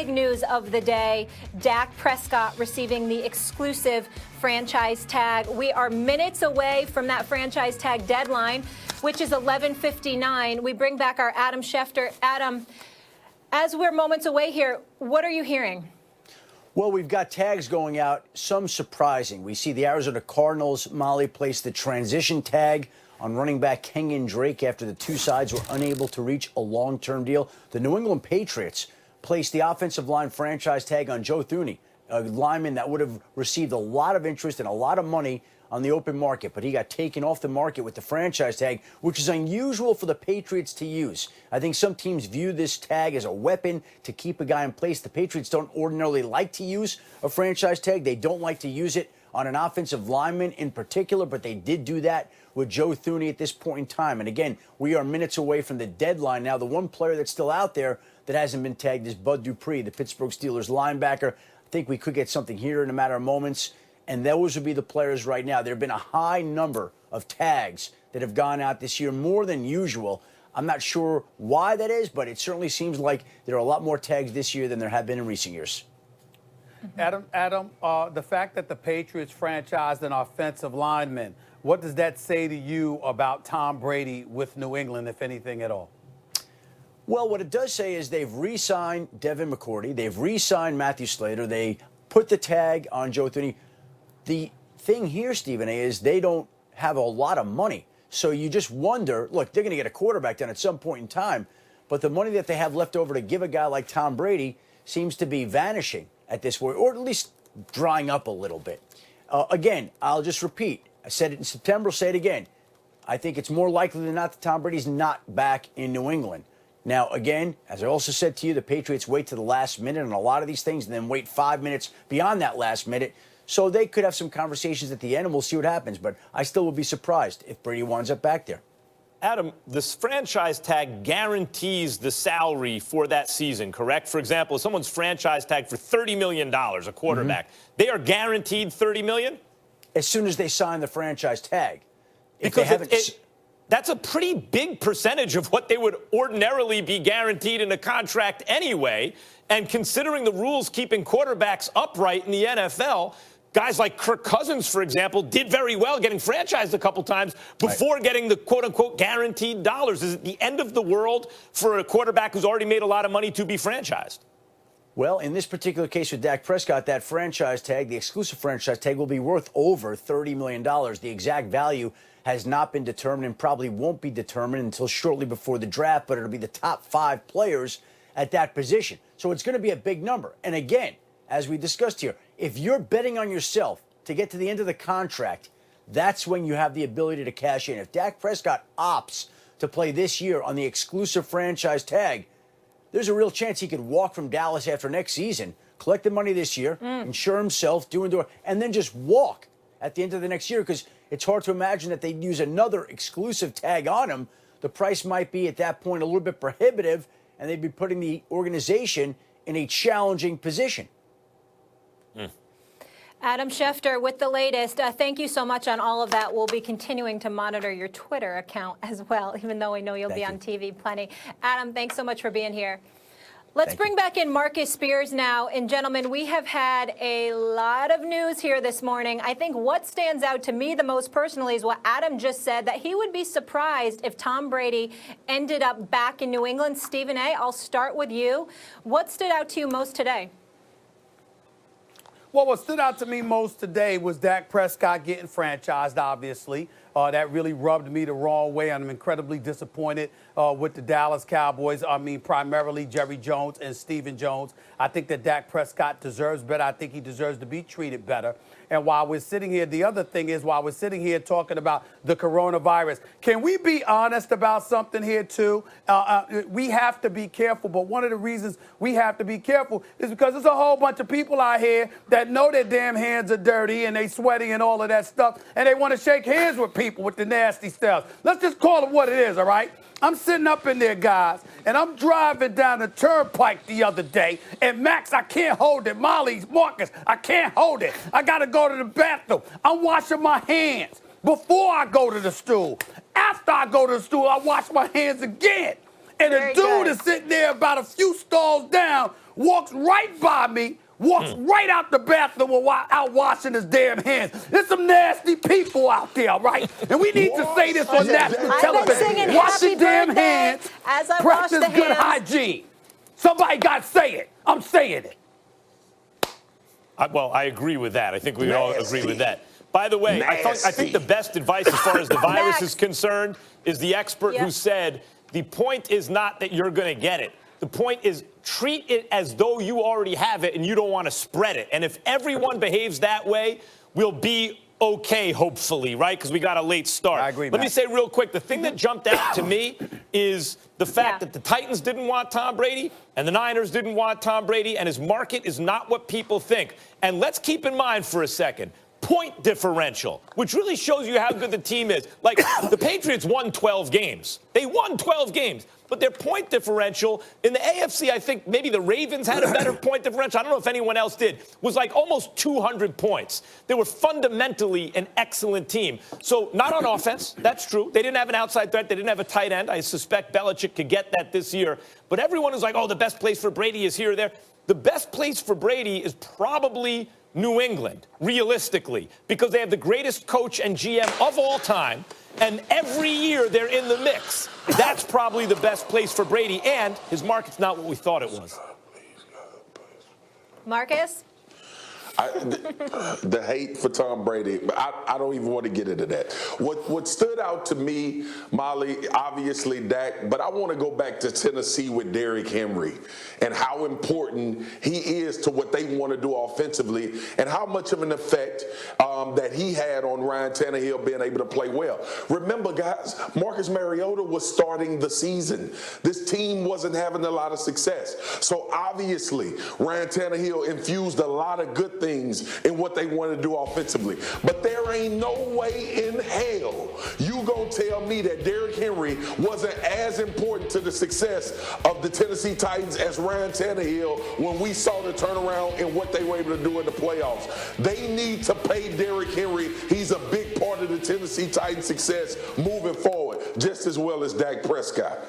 news of the day, Dak Prescott receiving the exclusive franchise tag. We are minutes away from that franchise tag deadline, which is 11:59. We bring back our Adam Schefter. Adam, as we're moments away here, what are you hearing? Well, we've got tags going out, some surprising. We see the Arizona Cardinals, Molly, place the transition tag on running back Kenyon Drake after the two sides were unable to reach a long-term deal. The New England Patriots placed the offensive line franchise tag on Joe Thuney, a lineman that would have received a lot of interest and a lot of money on the open market, but he got taken off the market with the franchise tag, which is unusual for the Patriots to use. I think some teams view this tag as a weapon to keep a guy in place. The Patriots don't ordinarily like to use a franchise tag. They don't like to use it on an offensive lineman in particular, but they did do that with Joe Thuney at this point in time. And again, we are minutes away from the deadline now. The one player that's still out there that hasn't been tagged is Bud Dupree, the Pittsburgh Steelers linebacker. I think we could get something here in a matter of moments. And those would be the players right now. There have been a high number of tags that have gone out this year, more than usual. I'm not sure why that is, but it certainly seems like there are a lot more tags this year than there have been in recent years. Adam, the fact that the Patriots franchised an offensive lineman, what does that say to you about Tom Brady with New England, if anything at all? Well, what it does say is they've re-signed Devin McCourty. They've re-signed Matthew Slater. They put the tag on Joe Thuney. The thing here, Stephen A., is they don't have a lot of money. So you just wonder, look, they're going to get a quarterback done at some point in time, but the money that they have left over to give a guy like Tom Brady seems to be vanishing at this point, or at least drying up a little bit. Again, I'll just repeat. I said it in September, say it again. I think it's more likely than not that Tom Brady's not back in New England. Now, again, as I also said to you, the Patriots wait to the last minute on a lot of these things and then wait 5 minutes beyond that last minute. So they could have some conversations at the end, and we'll see what happens. But I still would be surprised if Brady winds up back there. Adam, this franchise tag guarantees the salary for that season, correct? For example, if someone's franchise tag for $30 million, a quarterback, they are guaranteed $30 million? As soon as they sign the franchise tag. Because that's a pretty big percentage of what they would ordinarily be guaranteed in a contract anyway. And considering the rules keeping quarterbacks upright in the NFL, guys like Kirk Cousins, for example, did very well getting franchised a couple times before getting the quote-unquote guaranteed dollars. Is it the end of the world for a quarterback who's already made a lot of money to be franchised? Well, in this particular case with Dak Prescott, that franchise tag, the exclusive franchise tag, will be worth over $30 million. The exact value has not been determined and probably won't be determined until shortly before the draft, but it'll be the top 5 players at that position. So it's going to be a big number. And again, as we discussed here, if you're betting on yourself to get to the end of the contract, that's when you have the ability to cash in. If Dak Prescott opts to play this year on the exclusive franchise tag, there's a real chance he could walk from Dallas after next season, collect the money this year, insure himself, and then just walk at the end of the next year, because it's hard to imagine that they'd use another exclusive tag on him. The price might be at that point a little bit prohibitive, and they'd be putting the organization in a challenging position. Adam Schefter with the latest. Thank you so much on all of that. We'll be continuing to monitor your Twitter account as well, even though I know you'll be on TV plenty. Adam, thanks so much for being here. Let's bring back in Marcus Spears now. And gentlemen, we have had a lot of news here this morning. I think what stands out to me the most personally is what Adam just said, that he would be surprised if Tom Brady ended up back in New England. Stephen A., I'll start with you. What stood out to you most today? Well, what stood out to me most today was Dak Prescott getting franchised, obviously. That really rubbed me the wrong way. I'm incredibly disappointed with the Dallas Cowboys. I mean, primarily Jerry Jones and Stephen Jones. I think that Dak Prescott deserves better. I think he deserves to be treated better. And while we're sitting here, the other thing is, while we're sitting here talking about the coronavirus, can we be honest about something here, too? We have to be careful. But one of the reasons we have to be careful is because there's a whole bunch of people out here that know their damn hands are dirty and they sweaty and all of that stuff, and they want to shake hands with people with the nasty stuff. Let's just call it what it is, all right? I'm sitting up in there, guys, and I'm driving down the turnpike the other day, and Max, I can't hold it. Molly, Marcus, I can't hold it. I got to go to the bathroom. I'm washing my hands before I go to the stool. After I go to the stool, I wash my hands again. And Very a dude good. is sitting there about a few stalls down, walks right by me, walks right out the bathroom out washing his damn hands. There's some nasty people out there, right? And we need to say this on national I've been television. singing Wash Happy your damn Birthday hands. as I wash Practice the good hands. hygiene. Somebody got to say it. I'm saying it. Well, I agree with that. I think we all agree with that. By the way, I think the best advice as far as the virus is concerned is the expert who said the point is not that you're going to get it. The point is treat it as though you already have it and you don't want to spread it. And if everyone behaves that way, we'll be okay, hopefully, right? Because we got a late start. I agree, Let me say real quick, the thing that jumped out to me is the fact that the Titans didn't want Tom Brady and the Niners didn't want Tom Brady, and his market is not what people think. And let's keep in mind for a second, point differential, which really shows you how good the team is. Like, the Patriots won 12 games. They won 12 games. But their point differential in the AFC, I think maybe the Ravens had a better point differential. I don't know if anyone else did. Was like almost 200 points. They were fundamentally an excellent team. So not on offense. That's true. They didn't have an outside threat. They didn't have a tight end. I suspect Belichick could get that this year. But everyone is like, oh, the best place for Brady is here or there. The best place for Brady is probably New England, realistically, because they have the greatest coach and GM of all time. And every year they're in the mix. That's probably the best place for Brady. And his market's not what we thought it was. Marcus? The hate for Tom Brady, I don't even want to get into that. What stood out to me, Molly, obviously Dak, but I want to go back to Tennessee with Derrick Henry and how important he is to what they want to do offensively and how much of an effect that he had on Ryan Tannehill being able to play well. Remember, guys, Marcus Mariota was starting the season. This team wasn't having a lot of success. So obviously, Ryan Tannehill infused a lot of good things in what they want to do offensively. But there ain't no way in hell you gonna tell me that Derrick Henry wasn't as important to the success of the Tennessee Titans as Ryan Tannehill when we saw the turnaround and what they were able to do in the playoffs. They need to pay Derrick Henry. He's a big part of the Tennessee Titans' success moving forward, just as well as Dak Prescott.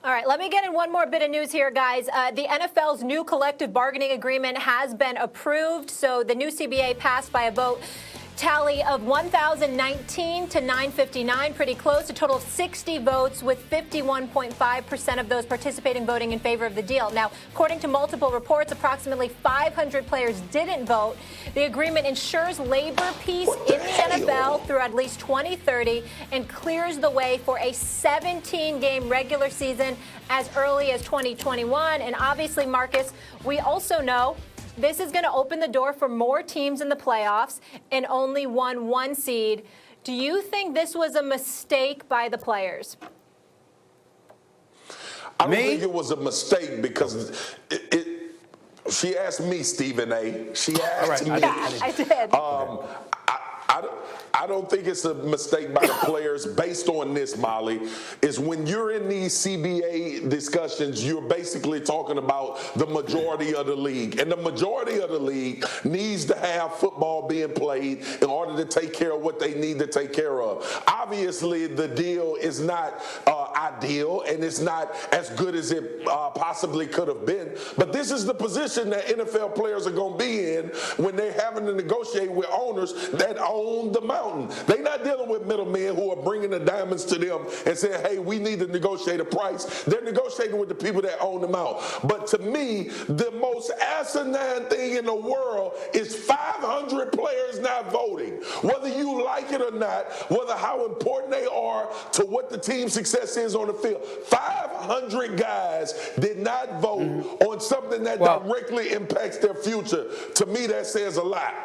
All right, let me get in one more bit of news here, guys. The NFL's new collective bargaining agreement has been approved. So the new CBA passed by a vote tally of 1,019 to 959, pretty close, a total of 60 votes, with 51.5% of those participating voting in favor of the deal. Now, according to multiple reports, approximately 500 players didn't vote. The agreement ensures labor peace in the NFL through at least 2030 and clears the way for a 17-game regular season as early as 2021. And obviously, Marcus, we also know this is going to open the door for more teams in the playoffs and only one seed. Do you think this was a mistake by the players? I don't think it was a mistake because she asked me, Stephen A. She asked me. I did. I don't think it's a mistake by the players based on this, Molly, is when you're in these CBA discussions, you're basically talking about the majority of the league. And the majority of the league needs to have football being played in order to take care of what they need to take care of. Obviously, the deal is not ideal and it's not as good as it possibly could have been. But this is the position that NFL players are going to be in when they're having to negotiate with owners that own the mountain. They're not dealing with middlemen who are bringing the diamonds to them and saying, hey, we need to negotiate a price. They're negotiating with the people that own them out. But to me, the most asinine thing in the world is 500 players not voting. Whether you like it or not, whether how important they are to what the team's success is on the field, 500 guys did not vote on something that directly impacts their future. To me, that says a lot.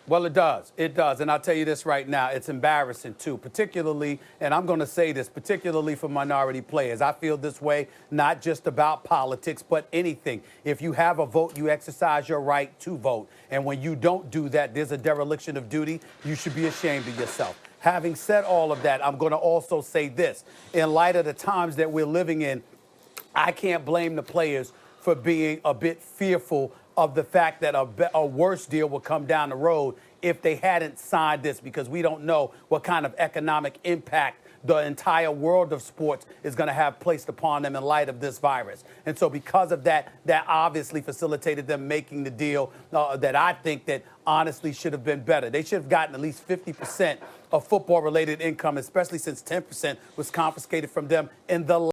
Well, it does. It does. And I'll tell you this right now. It's embarrassing, too, particularly, and I'm going to say this, particularly for minority players. I feel this way not just about politics, but anything. If you have a vote, you exercise your right to vote. And when you don't do that, there's a dereliction of duty. You should be ashamed of yourself. Having said all of that, I'm going to also say this. In light of the times that we're living in, I can't blame the players for being a bit fearful of the fact that a worse deal will come down the road if they hadn't signed this, because we don't know what kind of economic impact the entire world of sports is going to have placed upon them in light of this virus. And so because of that, that obviously facilitated them making the deal that I think that honestly should have been better. They should have gotten at least 50% of football-related income, especially since 10% was confiscated from them in the